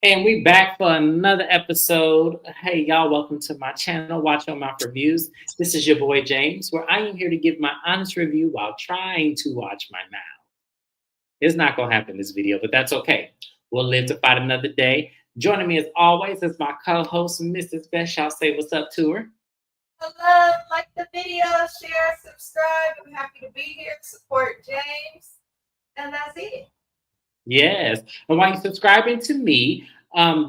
And we back for another episode. Hey, y'all, welcome to my channel, Watch Your Mouth Reviews. This is your boy James, where I am here to give my honest review while trying to watch my mouth. It's not going to happen in this video, but that's okay. We'll live to fight another day. Joining me as always is my co-host, Mrs. Best. Y'all say what's up to her. Hello, like the video, share, subscribe. I'm happy to be here. Support James. And that's it. Yes. And while you're subscribing to me,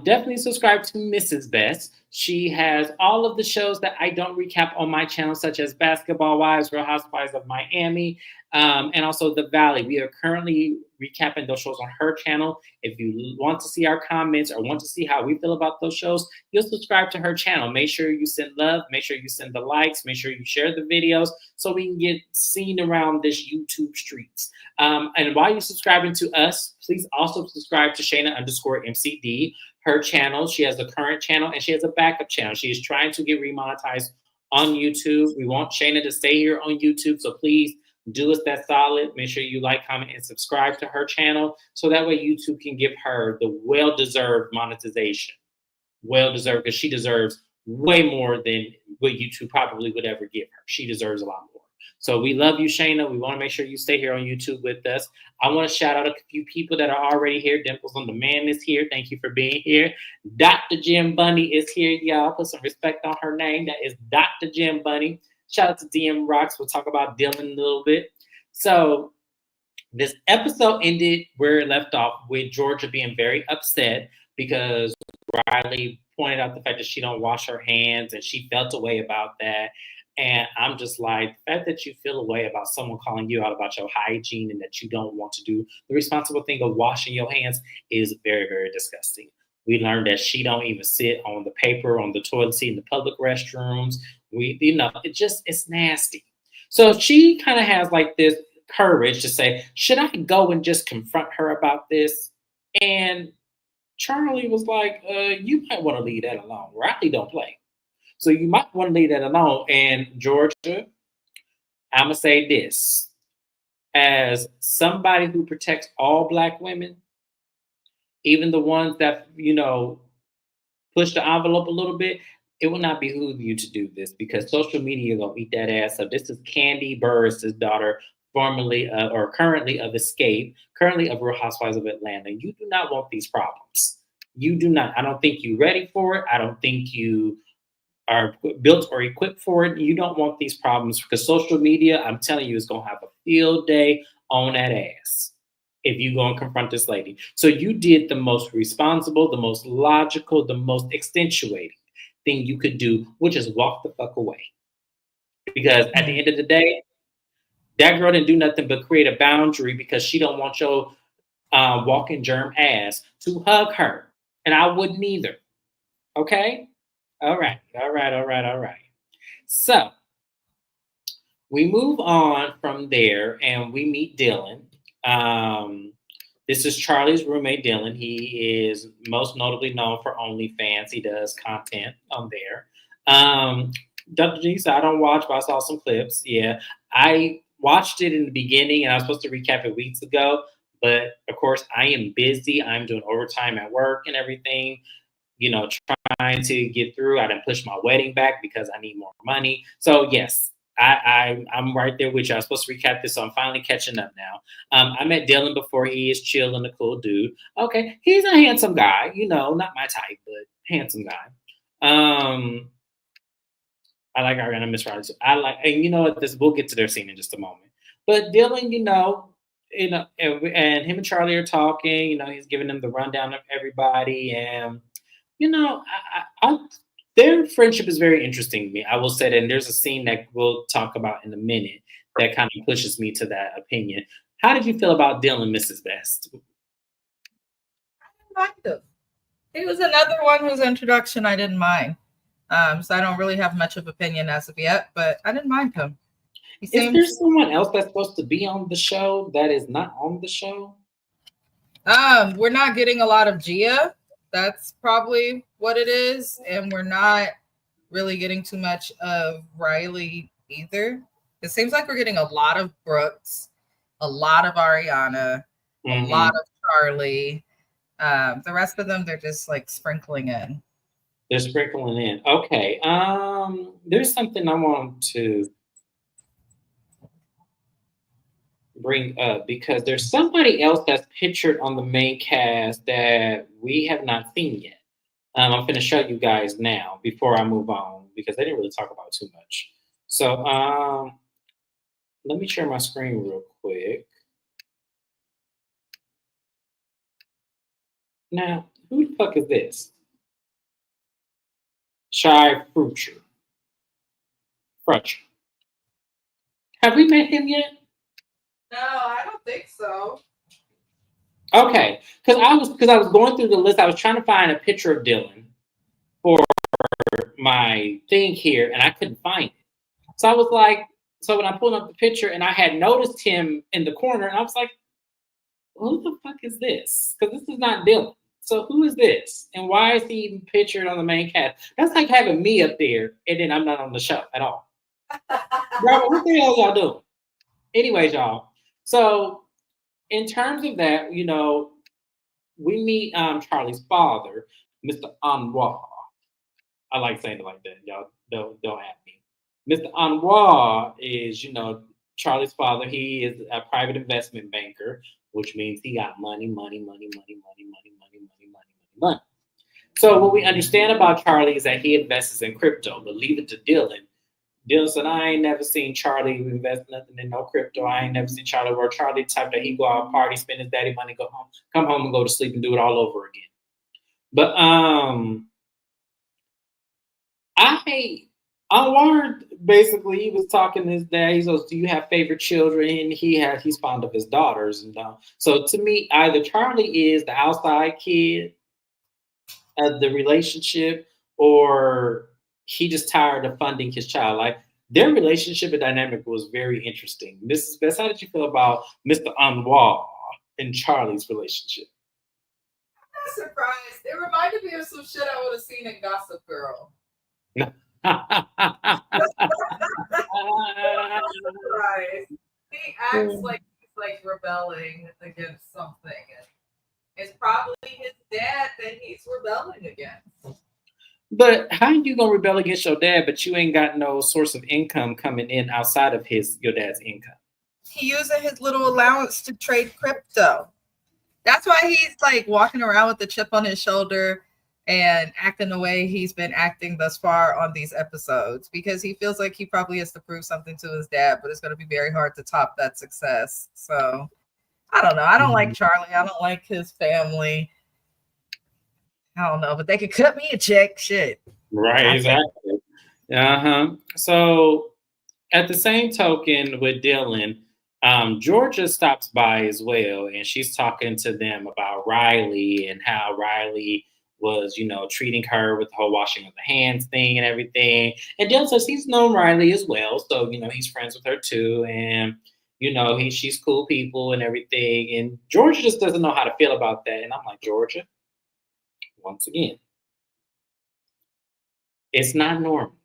definitely subscribe to Mrs. Best. She has all of the shows that I don't recap on my channel, such as Basketball Wives, Real Housewives of Miami, and also The Valley. We are currently recapping those shows on her channel. If you want to see our comments or want to see how we feel about those shows, you'll subscribe to her channel. Make sure you send love. Make sure you send the likes. Make sure you share the videos so we can get seen around this YouTube streets. And while you're subscribing to us, please also subscribe to Shana_MCD, her channel. She has a current channel and she has a backup channel. She is trying to get remonetized on YouTube. We want Shana to stay here on YouTube, so please do us that solid. Make sure you like, comment, and subscribe to her channel so that way YouTube can give her the well-deserved monetization. Well-deserved, because she deserves way more than what YouTube probably would ever give her. She deserves a lot more. So we love you, Shana. We want to make sure you stay here on YouTube with us. I want to shout out a few people that are already here. Dimples on Demand is here. Thank you for being here. Dr. Jim Bunny is here, y'all. Put some respect on her name. That is Dr. Jim Bunny. Shout out to DM Rocks. We'll talk about Dylan a little bit. So this episode ended where it left off with Georgia being very upset because Riley pointed out the fact that she don't wash her hands and she felt a way about that. And I'm just like, the fact that you feel a way about someone calling you out about your hygiene and that you don't want to do the responsible thing of washing your hands is very, very disgusting. We learned that she don't even sit on the paper, on the toilet seat in the public restrooms. It's nasty. So she kind of has like this courage to say, should I go and just confront her about this? And Charlie was like, you might want to leave that alone. Riley don't play. So you might want to leave that alone. And Georgia, I'm going to say this. As somebody who protects all Black women, even the ones that, push the envelope a little bit, it will not behoove you to do this because social media is going to eat that ass up. This is Candy Burris' daughter, formerly or currently of Escape, currently of Real Housewives of Atlanta. You do not want these problems. You do not. I don't think you're ready for it. I don't think you are built or equipped for it. You don't want these problems because social media, I'm telling you, is going to have a field day on that ass if you go and confront this lady. So you did the most responsible, the most logical, the most accentuating thing you could do, which is walk the fuck away. Because at the end of the day, that girl didn't do nothing but create a boundary because she don't want your walking germ ass to hug her. And I wouldn't either. Okay? All right. So we move on from there and we meet Dylan. This is Charlie's roommate, Dylan. He is most notably known for OnlyFans. He does content on there. Dr. G said, I don't watch, but I saw some clips. Yeah, I watched it in the beginning and I was supposed to recap it weeks ago. But of course, I am busy. I'm doing overtime at work and everything, trying to get through. I didn't push my wedding back because I need more money. So, yes, I'm right there with you. I was supposed to recap this, so I'm finally catching up now. I met Dylan before. He is chill and a cool dude. Okay, he's a handsome guy, not my type, but handsome guy. I like Ariana Miss Riley. And you know what? We'll get to their scene in just a moment. But Dylan, and him and Charlie are talking. He's giving them the rundown of everybody, and their friendship is very interesting to me. I will say that, and there's a scene that we'll talk about in a minute that kind of pushes me to that opinion. How did you feel about Dylan, Mrs. Best? I liked him. He was another one whose introduction I didn't mind. So I don't really have much of opinion as of yet, but I didn't mind him. Is there someone else that's supposed to be on the show that is not on the show? We're not getting a lot of Gia. That's probably what it is. And we're not really getting too much of Riley either. It seems like we're getting a lot of Brooks, a lot of Ariana, a lot of Charlie, The rest of them, they're just like sprinkling in. They're sprinkling in. Okay. There's something I want to bring up because there's somebody else that's pictured on the main cast that we have not seen yet. I'm going to show you guys now before I move on because they didn't really talk about too much. So let me share my screen real quick. Now, who the fuck is this? Shy Frucher. Frutcher. Have we met him yet? No, I don't think so. Okay, because I was going through the list. I was trying to find a picture of Dylan for my thing here, and I couldn't find it. So I was like, so when I pulled up the picture, and I had noticed him in the corner, and I was like, who the fuck is this? Because this is not Dylan. So who is this? And why is he even pictured on the main cast? That's like having me up there, and then I'm not on the show at all. Bro, what the hell y'all doing? Anyways, y'all. So in terms of that, we meet Charlie's father, Mr. Anwar. I like saying it like that. Y'all don't at me. Mr. Anwar is, Charlie's father. He is a private investment banker, which means he got money, money, money, money, money, money, money, money, money, money, money. So what we understand about Charlie is that he invests in crypto, but leave it to Dylan. Dylan said, I ain't never seen Charlie invest nothing in no crypto. I ain't never seen Charlie work. Charlie type that he go out party, spend his daddy money, go home, come home and go to sleep and do it all over again. But Anwar basically he was talking to his dad. He goes, "Do you have favorite children?" And he's fond of his daughters. And so to me, either Charlie is the outside kid of the relationship, or he just tired of funding his child. Like their relationship and dynamic was very interesting. Mrs. Best, how did you feel about Mr. Anwar and Charlie's relationship? I'm not surprised. It reminded me of some shit I would have seen in Gossip Girl. Surprised. He acts like he's like rebelling against something. And it's probably his dad that he's rebelling against. But how you gonna rebel against your dad, but you ain't got no source of income coming in outside of your dad's income? He using his little allowance to trade crypto. That's why he's like walking around with the chip on his shoulder and acting the way he's been acting thus far on these episodes, because he feels like he probably has to prove something to his dad, but it's going to be very hard to top that success. So I don't know. I don't like Charlie. I don't like his family. I don't know, but they could cut me a check. Shit. Right, exactly. So at the same token with Dylan, Georgia stops by as well, and she's talking to them about Riley and how Riley was, treating her with the whole washing of the hands thing and everything. And Dylan says he's known Riley as well, so he's friends with her too, and she's cool people and everything. And Georgia just doesn't know how to feel about that. And I'm like, Georgia, once again, it's not normal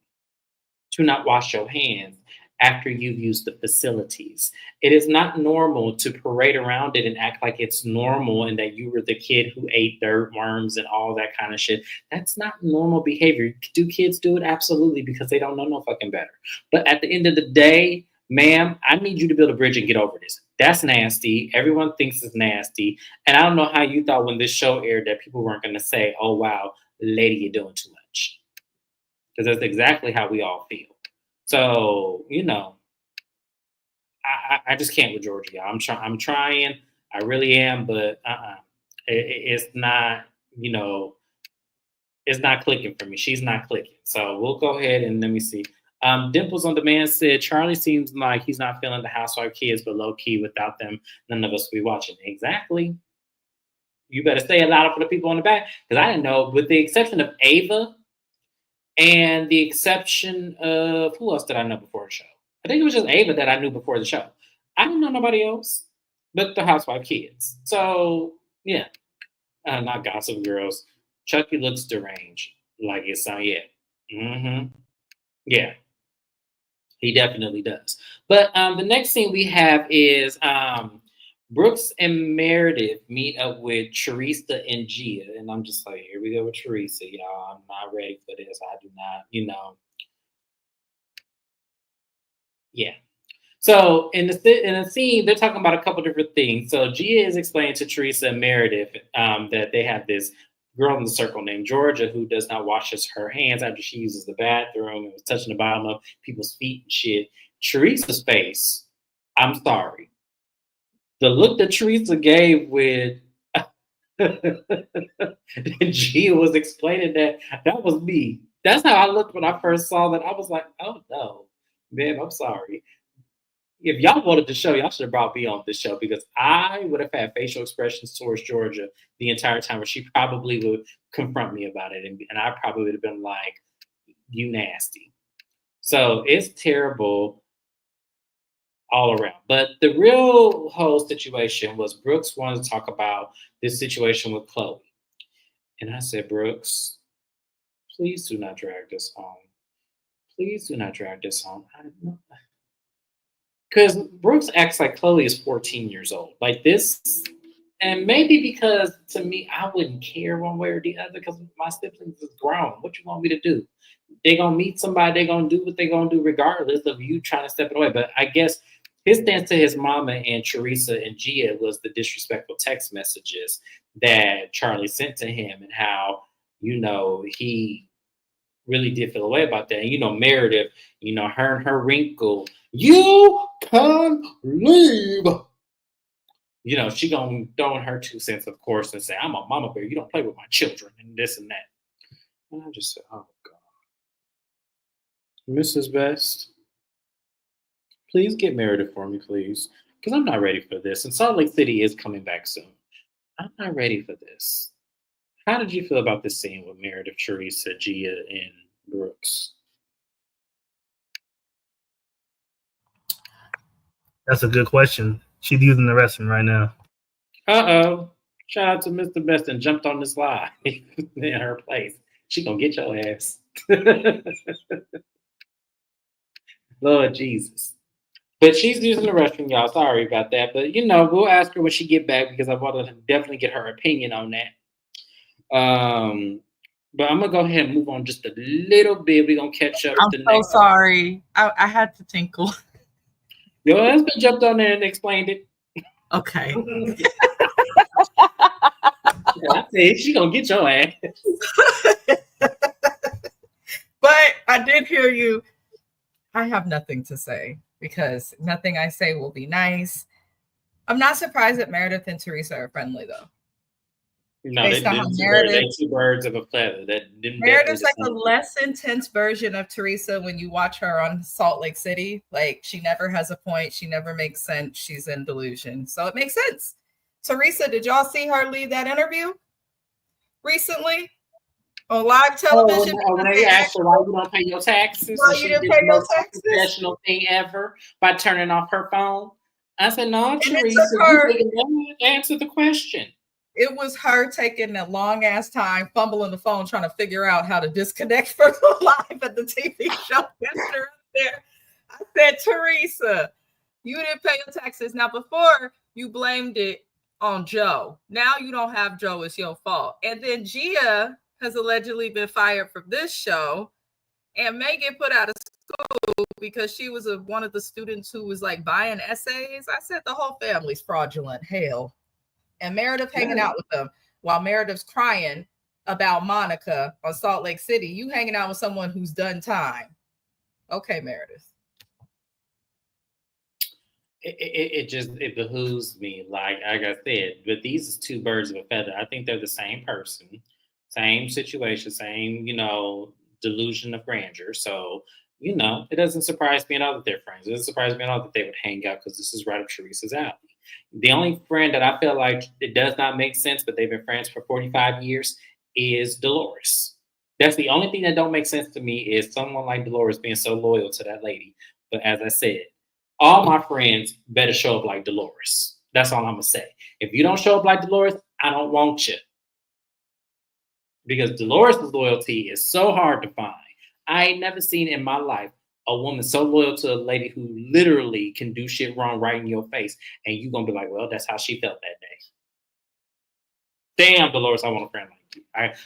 to not wash your hands after you've used the facilities. It is not normal to parade around it and act like it's normal and that you were the kid who ate dirt, worms, and all that kind of shit. That's not normal behavior. Do kids do it? Absolutely, because they don't know no fucking better. But at the end of the day, ma'am, I need you to build a bridge and get over this. That's nasty. Everyone thinks it's nasty. And I don't know how you thought when this show aired that people weren't going to say, oh, wow, lady, you're doing too much. Because that's exactly how we all feel. So, I just can't with Georgia. I'm trying. I really am, but it's not, it's not clicking for me. She's not clicking. So we'll go ahead and let me see. Dimples on Demand said, Charlie seems like he's not feeling the housewife kids, but low key without them, none of us will be watching. Exactly. You better say it louder for the people on the back, because I didn't know, with the exception of Ava and the exception of, who else did I know before the show? I think it was just Ava that I knew before the show. I didn't know nobody else but the housewife kids. So, yeah. Not Gossip Girls. Chucky looks deranged. Like it's yeah. Mm-hmm. Yeah. He definitely does. But the next thing we have is Brooks and Meredith meet up with Teresa and Gia, and I'm just like, here we go with Teresa, y'all. I'm not ready for this. I do not, yeah. So in the scene, they're talking about a couple different things. So Gia is explaining to Teresa and Meredith that they have this girl in the circle named Georgia who does not wash her hands after she uses the bathroom and was touching the bottom of people's feet and shit. Teresa's face, I'm sorry. The look that Teresa gave with Gia was explaining that was me. That's how I looked when I first saw that. I was like, oh no, man, I'm sorry. If y'all wanted the show, y'all should have brought me on this show because I would have had facial expressions towards Georgia the entire time where she probably would confront me about it. And I probably would have been like, you nasty. So it's terrible all around. But the real whole situation was Brooks wanted to talk about this situation with Chloe. And I said, Brooks, please do not drag this on. Please do not drag this on. Because Brooks acts like Chloe is 14 years old. Like this, and maybe because to me, I wouldn't care one way or the other because my siblings is grown. What you want me to do? They gonna meet somebody, they gonna do what they gonna do regardless of you trying to step it away. But I guess his stance to his mama and Teresa and Gia was the disrespectful text messages that Charlie sent to him and how, he really did feel away about that. And Meredith, her and her wrinkle, you can leave. She gonna throw in her 2 cents, of course, and say, I'm a mama bear. You don't play with my children and this and that. And I just said, oh God. Mrs. Best, please get Meredith for me, please. Because I'm not ready for this. And Salt Lake City is coming back soon. I'm not ready for this. How did you feel about this scene with Meredith, Teresa, Gia, and Brooks? That's a good question. She's using the restroom right now. Uh-oh. Shout out to Mr. Best and jumped on this lie in her place. She gonna get your ass. Lord Jesus. But she's using the restroom, y'all. Sorry about that. But we'll ask her when she get back because I want to definitely get her opinion on that. But I'm gonna go ahead and move on just a little bit. We're gonna catch up. I'm so sorry. I had to tinkle. Your husband jumped on there and explained it. Okay. I said she gonna get your ass. But I did hear you. I have nothing to say because nothing I say will be nice. I'm not surprised that Meredith and Teresa are friendly though. No, they're two birds of a feather. Meredith's like a less intense version of Teresa when you watch her on Salt Lake City. Like she never has a point. She never makes sense. She's in delusion. So it makes sense. Teresa, did y'all see her leave that interview recently on live television? When they asked her why you don't pay your taxes, why you didn't pay your taxes? Professional thing ever by turning off her phone. I said, no, Teresa, you answer the question. It was her taking a long ass time, fumbling the phone, trying to figure out how to disconnect for the live at the TV show. There. I said, Teresa, you didn't pay your taxes. Now, before you blamed it on Joe. Now you don't have Joe. It's your fault. And then Gia has allegedly been fired from this show and may get put out of school because she was one of the students who was like buying essays. I said the whole family's fraudulent. Hell. And Meredith hanging out with them while Meredith's crying about Monica on Salt Lake City. You hanging out with someone who's done time. Okay, Meredith. It behooves me, like I said, but these are two birds of a feather. I think they're the same person, same situation, same, delusion of grandeur. So, it doesn't surprise me at all that they're friends. It doesn't surprise me at all that they would hang out because this is right up Teresa's alley. The only friend that I feel like it does not make sense, but they've been friends for 45 years, is Dolores. That's the only thing that don't make sense to me is someone like Dolores being so loyal to that lady. But as I said, all my friends better show up like Dolores. That's all I'm going to say. If you don't show up like Dolores, I don't want you. Because Dolores' loyalty is so hard to find. I ain't never seen in my life a woman so loyal to a lady who literally can do shit wrong right in your face, and you gonna be like, well, that's how she felt that day. Damn, Dolores, I want a friend like you.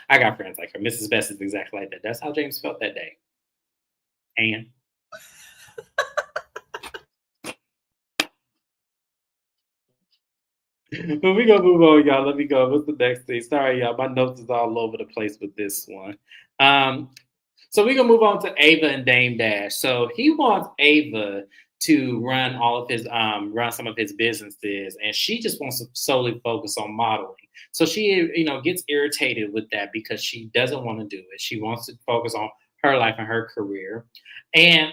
I got friends like her. Mrs. Best is exactly like that. That's how James felt that day. And but we gonna move on, y'all. Let me go. What's the next thing? Sorry, y'all. My notes is all over the place with this one. So we're gonna move on to Ava and Dame Dash. So he wants Ava to run all of his run some of his businesses, and she just wants to solely focus on modeling. So she, gets irritated with that because she doesn't want to do it. She wants to focus on her life and her career. And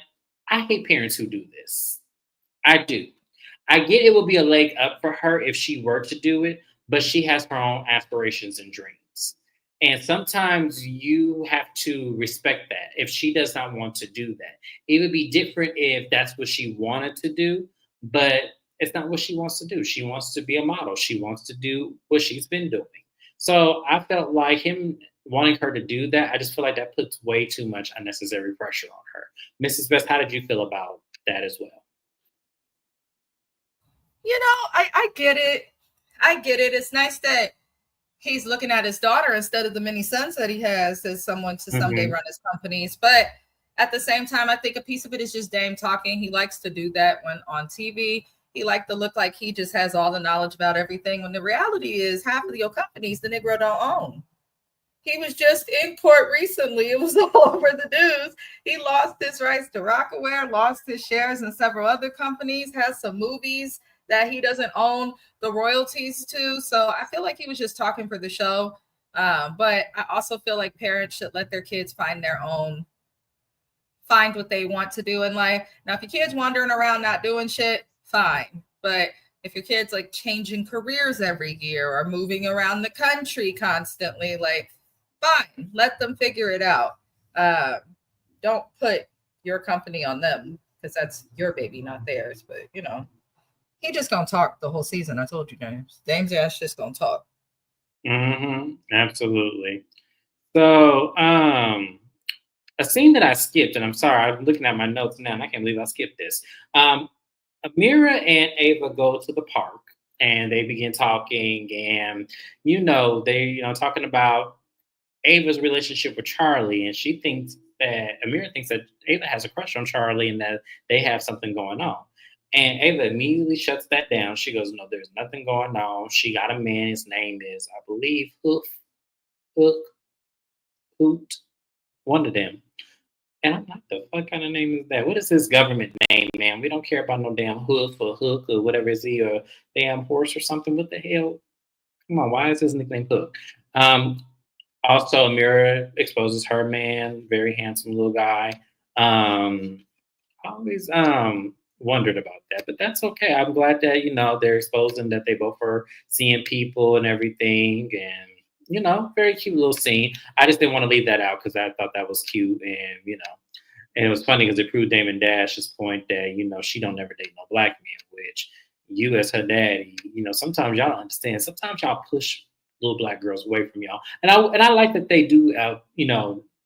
I hate parents who do this. I do. I get it would be a leg up for her if she were to do it, but she has her own aspirations and dreams. And sometimes you have to respect that if she does not want to do that. It would be different if that's what she wanted to do, but it's not what she wants to do. She wants to be a model, she wants to do what she's been doing. So I felt like him wanting her to do that, I just feel like that puts way too much unnecessary pressure on her. Mrs. Best, how did you feel about that as well? I get it. I get it. It's nice that he's looking at his daughter instead of the many sons that he has as someone to someday run his companies. But at the same time, I think a piece of it is just Dame talking. He likes to do that when on TV. He likes to look like he just has all the knowledge about everything, when the reality is half of your companies the Negro don't own. He was just in court recently. It was all over the news. He lost his rights to Rockaware, lost his shares in several other companies, has some movies that he doesn't own the royalties to. So I feel like he was just talking for the show. But I also feel like parents should let their kids find what they want to do in life. Now, if your kid's wandering around not doing shit, fine. But if your kid's like changing careers every year or moving around the country constantly, like, fine, let them figure it out. Don't put your company on them because that's your baby, not theirs. But he just gonna talk the whole season. I told you, James. Dame's ass just gonna talk. Absolutely. So, a scene that I skipped, and I'm sorry, I'm looking at my notes now, and I can't believe I skipped this. Amira and Ava go to the park, and they begin talking, and they talking about Ava's relationship with Charlie, and Amira thinks that Ava has a crush on Charlie, and that they have something going on. And Ava immediately shuts that down. She goes, no, there's nothing going on. She got a man. His name is, I believe, Hook, Hoot, one of them. And I'm like, the fuck kind of name is that? What is his government name, man? We don't care about no damn hoof or hook or whatever is he, or damn horse or something. What the hell? Come on, why is his nickname Hook? Also, Amira exposes her man, very handsome little guy. Always wondered about that, but that's okay. I'm glad that they're exposing that they both are seeing people and everything, and very cute little scene. I just didn't want to leave that out because I thought that was cute, and it was funny because it proved Damon Dash's point that she don't never date no black men, which you as her daddy, sometimes y'all don't understand. Sometimes y'all push little black girls away from y'all, and I like that they do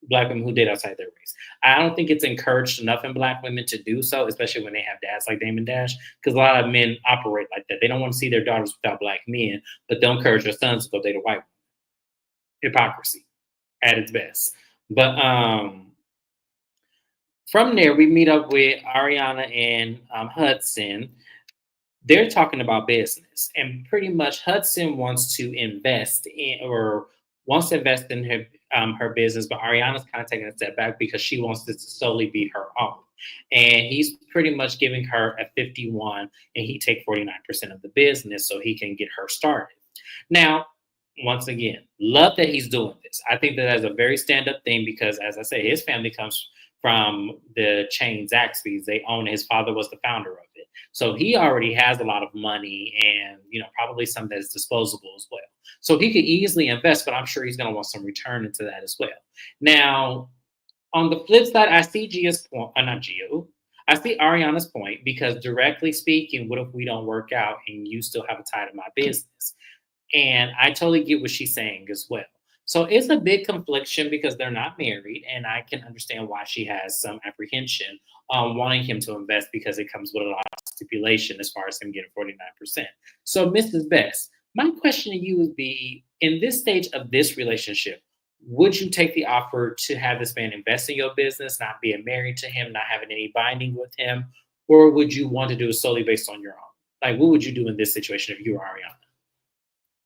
black women who date outside their race. I don't think it's encouraged enough in black women to do so, especially when they have dads like Damon Dash, because a lot of men operate like that. They don't want to see their daughters without black men, but they'll encourage their sons to go date a white woman. Hypocrisy at its best. But from there, we meet up with Ariana and Hudson. They're talking about business, and pretty much Hudson wants to invest in her business, but Ariana's kind of taking a step back because she wants this to solely be her own. And he's pretty much giving her a 51, and he take 49% of the business so he can get her started. Now, once again, love that he's doing this. I think that that's a very stand-up thing because, as I say, his family comes from the chain Zaxby's. They own it. His father was the founder of it. So he already has a lot of money and, probably some that's disposable as well. So he could easily invest, but I'm sure he's going to want some return into that as well. Now, on the flip side, I see Gia's point, I see Ariana's point, because directly speaking, what if we don't work out and you still have a tie to my business? And I totally get what she's saying as well. So it's a big confliction because they're not married, and I can understand why she has some apprehension on wanting him to invest because it comes with a lot of stipulation as far as him getting 49%. So, Mrs. Best, my question to you would be in this stage of this relationship, would you take the offer to have this man invest in your business, not being married to him, not having any binding with him, or would you want to do it solely based on your own? Like, what would you do in this situation if you were Ariana?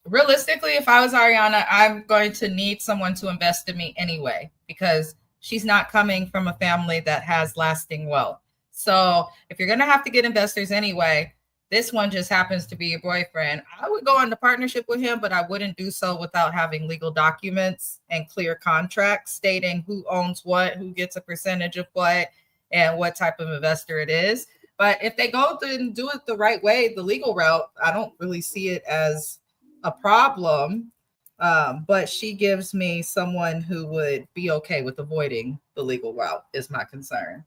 Realistically, if I was Ariana, I'm going to need someone to invest in me anyway, because she's not coming from a family that has lasting wealth. So if you're going to have to get investors anyway, this one just happens to be your boyfriend. I would go into partnership with him, but I wouldn't do so without having legal documents and clear contracts stating who owns what, who gets a percentage of what, and what type of investor it is. But if they go and do it the right way, the legal route, I don't really see it as a problem. But she gives me someone who would be okay with avoiding the legal route is my concern.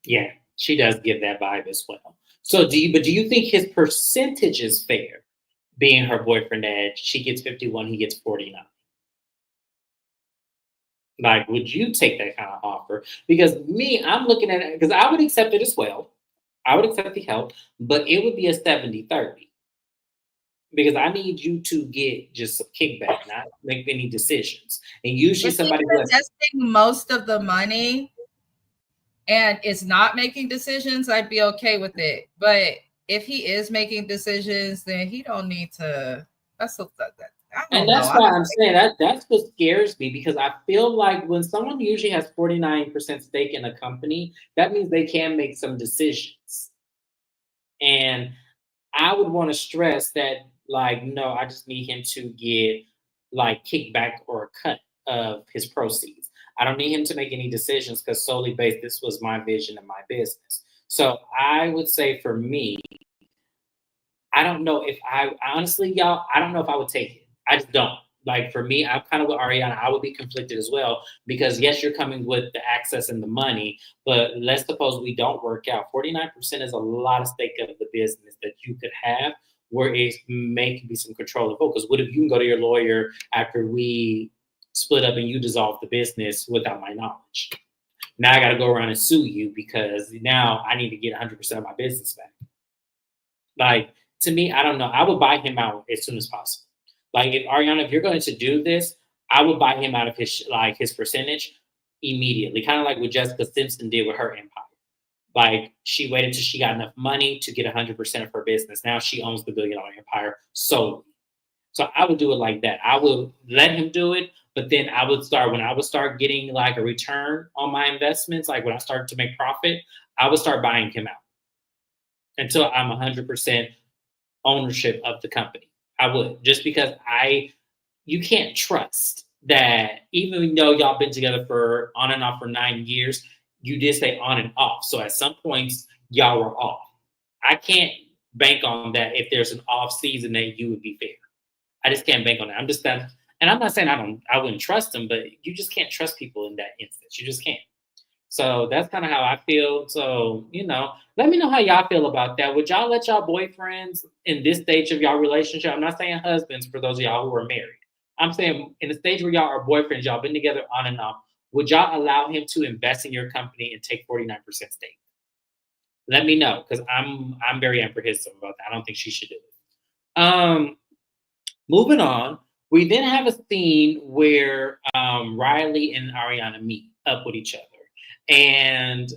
Yeah, she does give that vibe as well. So do you think his percentage is fair, being her boyfriend that she gets 51, he gets 49? Like, would you take that kind of offer? Because me, I'm looking at it because I would accept it as well. I would accept the help, but it would be a 70-30 because I need you to get just some kickback, not make any decisions. And usually If he's somebody who has investing most of the money and is not making decisions, I'd be okay with it. But if he is making decisions, then he don't need to. That's what I and don't know. that's why I'm saying that's what scares me because I feel like when someone usually has 49% stake in a company, that means they can make some decisions. And I would want to stress that, like, no, I just need him to get like kickback or a cut of his proceeds. I don't need him to make any decisions because solely based, this was my vision and my business. So I would say for me, I don't know if I honestly, y'all, I don't know if I would take it. I just don't. Like for me, I'm kind of with Ariana. I would be conflicted as well because yes, you're coming with the access and the money, but let's suppose we don't work out. 49% is a lot of stake of the business that you could have where it may be some control of focus. What if you can go to your lawyer after we split up and you dissolve the business without my knowledge? Now I got to go around and sue you because now I need to get 100% of my business back. Like, to me, I don't know. I would buy him out as soon as possible. Like, if Ariana, if you're going to do this, I would buy him out of his percentage immediately, kind of like what Jessica Simpson did with her empire. Like, she waited till she got enough money to get 100% of her business. Now she owns the billion-dollar empire solely. So I would do it like that. I would let him do it, but then when I would start getting like a return on my investments, like when I started to make profit, I would start buying him out until I'm 100% ownership of the company. I would, just because you can't trust that even though y'all been together for on and off for 9 years, you did say on and off. So at some points y'all were off. I can't bank on that if there's an off season that you would be fair. I just can't bank on that. I'm just that, and I'm not saying I wouldn't trust them, but you just can't trust people in that instance. You just can't. So that's kind of how I feel. So, let me know how y'all feel about that. Would y'all let y'all boyfriends in this stage of y'all relationship? I'm not saying husbands for those of y'all who are married. I'm saying in the stage where y'all are boyfriends, y'all been together on and off. Would y'all allow him to invest in your company and take 49% stake? Let me know because I'm very apprehensive about that. I don't think she should do it. Moving on, we then have a scene where Riley and Ariana meet up with each other. And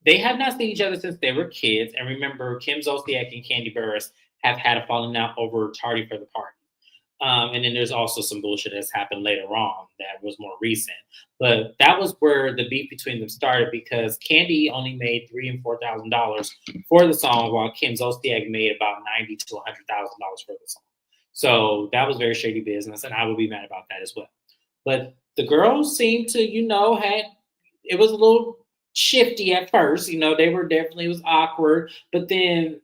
they have not seen each other since they were kids. And remember, Kim Zolciak and Candy Burris have had a falling out over tardy for the party. And then there's also some bullshit that's happened later on that was more recent. But that was where the beef between them started because Candy only made $3,000 and $4,000 for the song, while Kim Zolciak made about $90,000 to $100,000 for the song. So that was very shady business, and I would be mad about that as well. But the girls seemed to, it was a little shifty at first. It was awkward, but then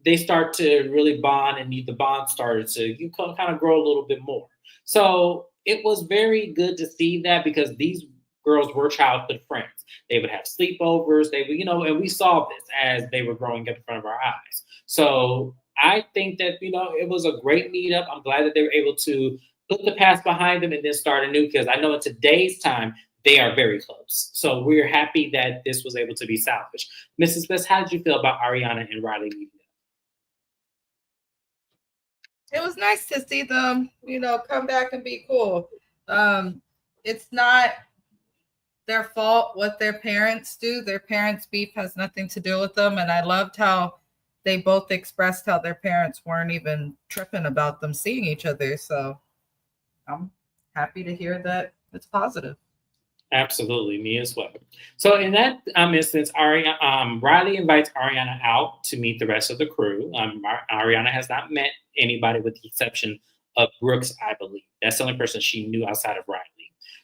they start to really bond, and the bond started to kind of grow a little bit more. So it was very good to see that because these girls were childhood friends. They would have sleepovers. They would, and we saw this as they were growing up in front of our eyes. So I think that, it was a great meetup. I'm glad that they were able to put the past behind them and then start anew, because I know in today's time they are very close. So we're happy that this was able to be salvaged. Mrs. Best, how did you feel about Ariana and Riley meeting It was nice to see them, come back and be cool. It's not their fault what their parents do. Their parents' beef has nothing to do with them. And I loved how they both expressed how their parents weren't even tripping about them seeing each other. So I'm happy to hear that it's positive. Absolutely, me as well. So in that instance, Riley invites Ariana out to meet the rest of the crew. Ariana has not met anybody with the exception of Brooks, I believe. That's the only person she knew outside of Riley.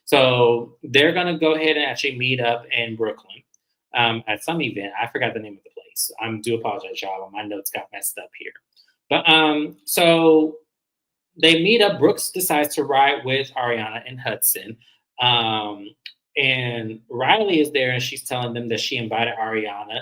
So they're going to go ahead and actually meet up in Brooklyn at some event. I forgot the name of the place. I do apologize, y'all. My notes got messed up here. But so they meet up. Brooks decides to ride with Ariana and Hudson. And Riley is there and she's telling them that she invited Ariana.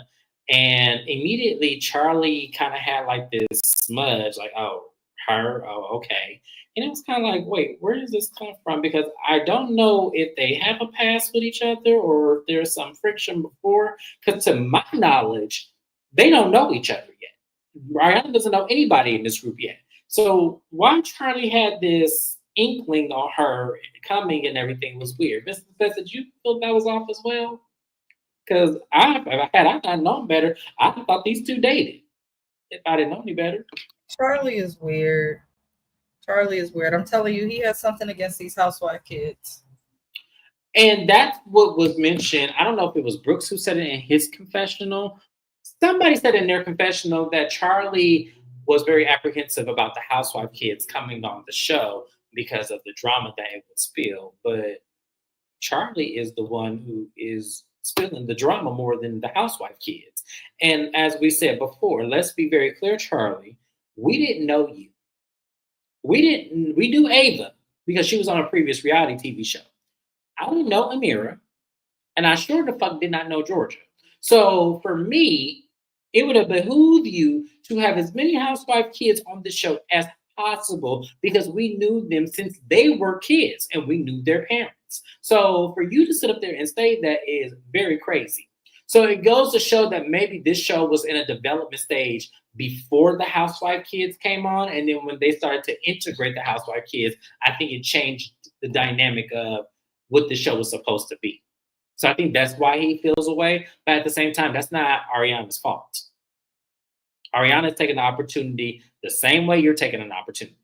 And immediately Charlie kind of had like this smudge, like, oh, her? Oh, okay. And it was kind of like, wait, where does this come from? Because I don't know if they have a past with each other or if there's some friction before. Because to my knowledge, they don't know each other yet. Ariana doesn't know anybody in this group yet. So why Charlie had this inkling on her coming and everything was weird. Mr. Best, did you feel that was off as well? Because had I not known better, I thought these two dated. If I didn't know any better. Charlie is weird. I'm telling you, he has something against these housewife kids. And that's what was mentioned. I don't know if it was Brooks who said it in his confessional. Somebody said in their confessional that Charlie was very apprehensive about the housewife kids coming on the show because of the drama that it would spill. But Charlie is the one who is spilling the drama more than the housewife kids. And as we said before, let's be very clear, Charlie, we didn't know you. We knew Ava because she was on a previous reality TV show. I didn't know Amira, and I sure the fuck did not know Georgia. So for me, it would have behooved you to have as many housewife kids on the show as possible because we knew them since they were kids and we knew their parents. So for you to sit up there and say that is very crazy. So it goes to show that maybe this show was in a development stage before the housewife kids came on. And then when they started to integrate the housewife kids, I think it changed the dynamic of what the show was supposed to be. So I think that's why he feels away. But at the same time, that's not Ariana's fault. Ariana's taking the opportunity the same way you're taking an opportunity.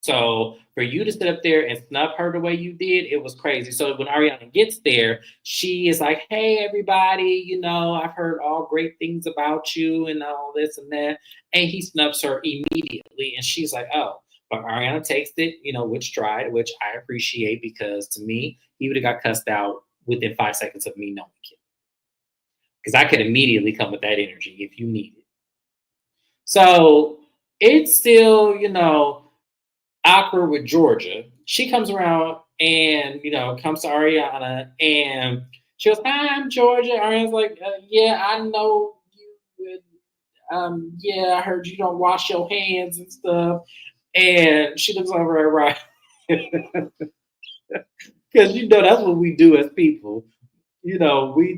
So for you to sit up there and snub her the way you did, it was crazy. So when Ariana gets there, she is like, hey, everybody, I've heard all great things about you and all this and that. And he snubs her immediately. And she's like, oh. But Ariana takes it, with stride, which I appreciate because to me, he would have got cussed out within 5 seconds of me knowing him. Because I could immediately come with that energy if you need it. So it's still, awkward with Georgia. She comes around and, comes to Ariana and she goes, hi, I'm Georgia. Ariana's like, yeah, I know you would. Yeah, I heard you don't wash your hands and stuff. And she looks over at Ryan. Because, that's what we do as people. We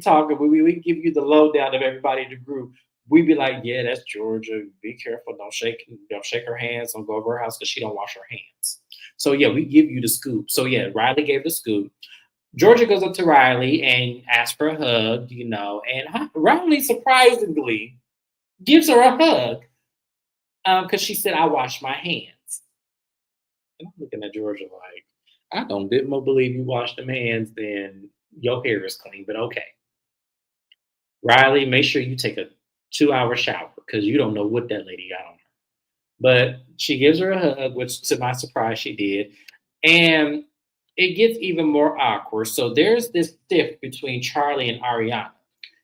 talk, we give you the lowdown of everybody in the group. We be like, yeah, that's Georgia. Be careful. Don't shake her hands. Don't go over her house because she don't wash her hands. So, yeah, we give you the scoop. So, yeah, Riley gave the scoop. Georgia goes up to Riley and asks for a hug, and Riley surprisingly gives her a hug because she said, I wash my hands. And I'm looking at Georgia like, I don't bit more believe you wash them hands than your hair is clean, but okay. Riley, make sure you take a 2-hour shower because you don't know what that lady got on her. But she gives her a hug, which to my surprise she did. And it gets even more awkward. So there's this stiff between Charlie and Ariana.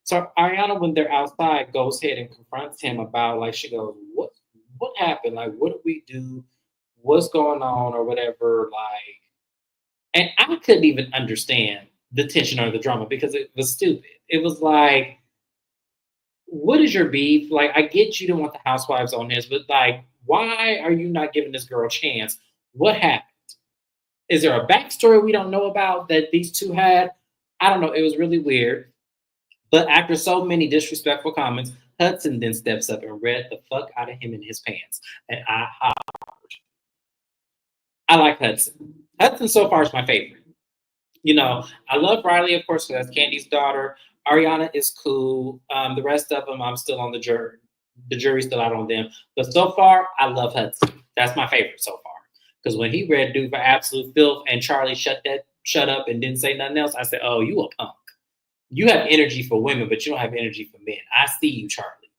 So Ariana, when they're outside, goes ahead and confronts him about, like, she goes, what happened? Like, what did we do? What's going on or whatever? Like, and I couldn't even understand the tension or the drama because it was stupid. It was like, what is your beef? Like, I get you don't want the housewives on this, but like, why are you not giving this girl a chance? What happened? Is there a backstory we don't know about that these two had? I don't know. It was really weird. But after so many disrespectful comments, Hudson then steps up and read the fuck out of him in his pants. And I like Hudson. Hudson so far is my favorite. You know, I love Riley, of course, because that's Candy's daughter. Ariana is cool. The rest of them, I'm still on the jury. The jury's still out on them. But so far, I love Hudson. That's my favorite so far. Because when he read "Dude for Absolute Filth" and Charlie shut up and didn't say nothing else, I said, "Oh, you a punk. You have energy for women, but you don't have energy for men. I see you, Charlie.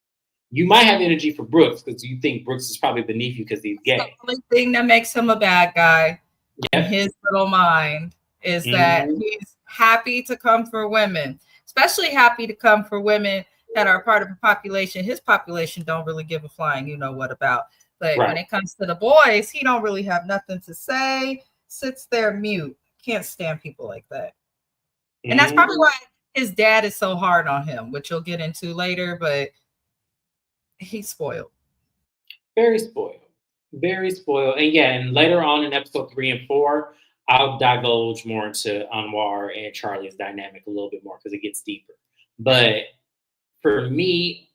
You might have energy for Brooks because you think Brooks is probably beneath you because he's gay. The only thing that makes him a bad guy in his little mind is that he's happy to come for women, especially happy to come for women that are part of the population. His population don't really give a flying, you know what about. But when it comes to the boys, he don't really have nothing to say, sits there mute. Can't stand people like that. And that's probably why his dad is so hard on him, which you'll get into later, but he's spoiled. Very spoiled. Very spoiled. And yeah, and later on in episode 3 and 4, I'll divulge more into Anwar and Charlie's dynamic a little bit more because it gets deeper. But for me,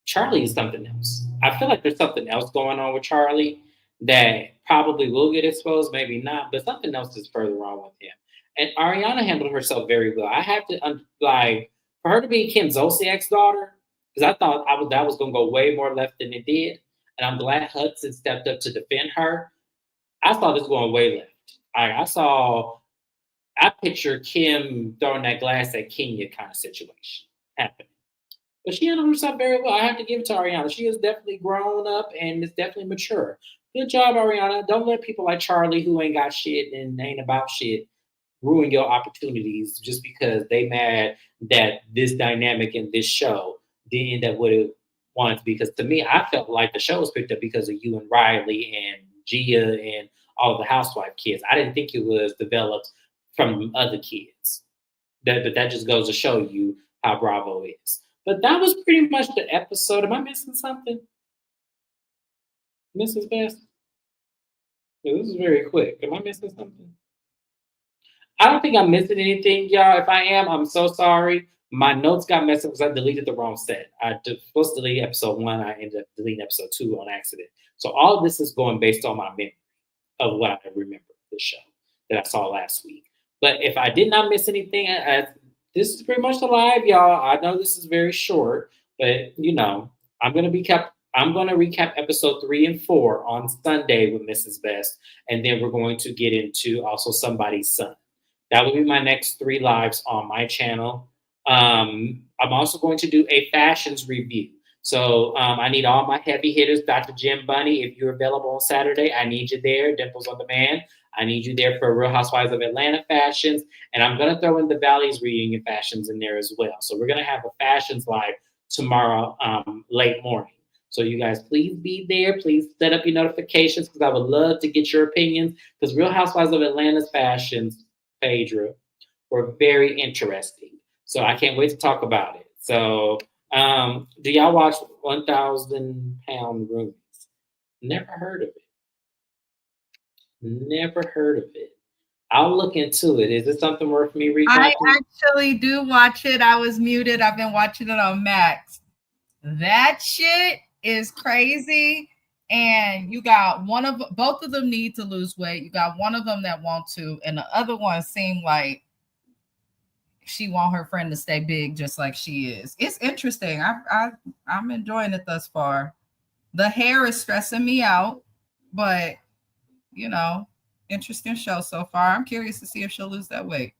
Charlie is something else. I feel like there's something else going on with Charlie that probably will get exposed, maybe not, but something else is further wrong with him. And Ariana handled herself very well. I have to for her to be Kim Zolciak's daughter, because I thought that was going to go way more left than it did. And I'm glad Hudson stepped up to defend her. I thought this was going way left. I picture Kim throwing that glass at Kenya kind of situation happening. But she handled herself very well. I have to give it to Ariana. She has definitely grown up and is definitely mature. Good job, Ariana. Don't let people like Charlie who ain't got shit and ain't about shit ruin your opportunities just because they mad that this dynamic in this show didn't end up what it wanted to be. Because to me, I felt like the show was picked up because of you and Riley and Gia and all of the housewife kids. I didn't think it was developed from other kids. But that just goes to show you how Bravo is. But that was pretty much the episode. Am I missing something? Mrs. Best? Yeah, this is very quick. Am I missing something? I don't think I'm missing anything, y'all. If I am, I'm so sorry. My notes got messed up because I deleted the wrong set. I was supposed to delete episode 1. I ended up deleting episode 2 on accident. So all of this is going based on my memory of what I remember the show that I saw last week. But if I did not miss anything, this is pretty much the live, y'all. I know this is very short, but you know, I'm gonna recap episode 3 and 4 on Sunday with Mrs. Best, and then we're going to get into also Somebody's Son. That will be my next 3 lives on my channel. I'm also going to do a fashions review. So I need all my heavy hitters. Dr. Jim Bunny, if you're available on Saturday, I need you there. Dimples on Demand, I need you there for Real Housewives of Atlanta fashions. And I'm going to throw in the Valley's reunion fashions in there as well. So we're going to have a fashions live tomorrow, late morning. So you guys, please be there. Please set up your notifications because I would love to get your opinions because Real Housewives of Atlanta's fashions, Phaedra, were very interesting. So I can't wait to talk about it. So do y'all watch 1,000 Pound Roomies? Never heard of it. Never heard of it. I'll look into it. Is it something worth me recapping? I actually do watch it. I was muted. I've been watching it on Max. That shit is crazy. And you got both of them need to lose weight. You got one of them that want to, and the other one seemed like she want her friend to stay big just like she is. It's interesting. I'm enjoying it thus far. The hair is stressing me out, but you know, interesting show so far. I'm curious to see if she'll lose that weight.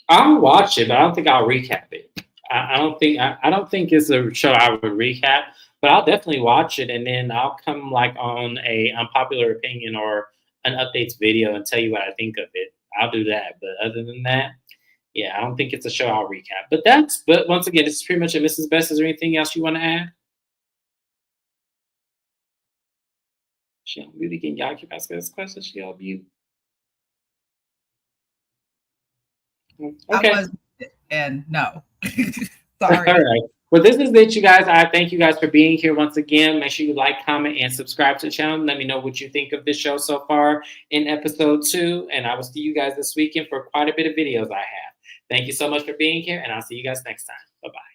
I'll watch it, but I don't think I'll recap it. I don't think it's a show I would recap, but I'll definitely watch it and then I'll come like on a unpopular opinion or an updates video and tell you what I think of it. I'll do that. But other than that, yeah, I don't think it's a show I'll recap. But once again, this is pretty much a Mrs. Best. Is there anything else you want to add? She on mute again. Y'all keep asking this question. She on mute. Okay. And no. Sorry. All right. Well, this is it, you guys. I thank you guys for being here once again. Make sure you like, comment, and subscribe to the channel. Let me know what you think of this show so far in episode 2. And I will see you guys this weekend for quite a bit of videos I have. Thank you so much for being here, and I'll see you guys next time. Bye-bye.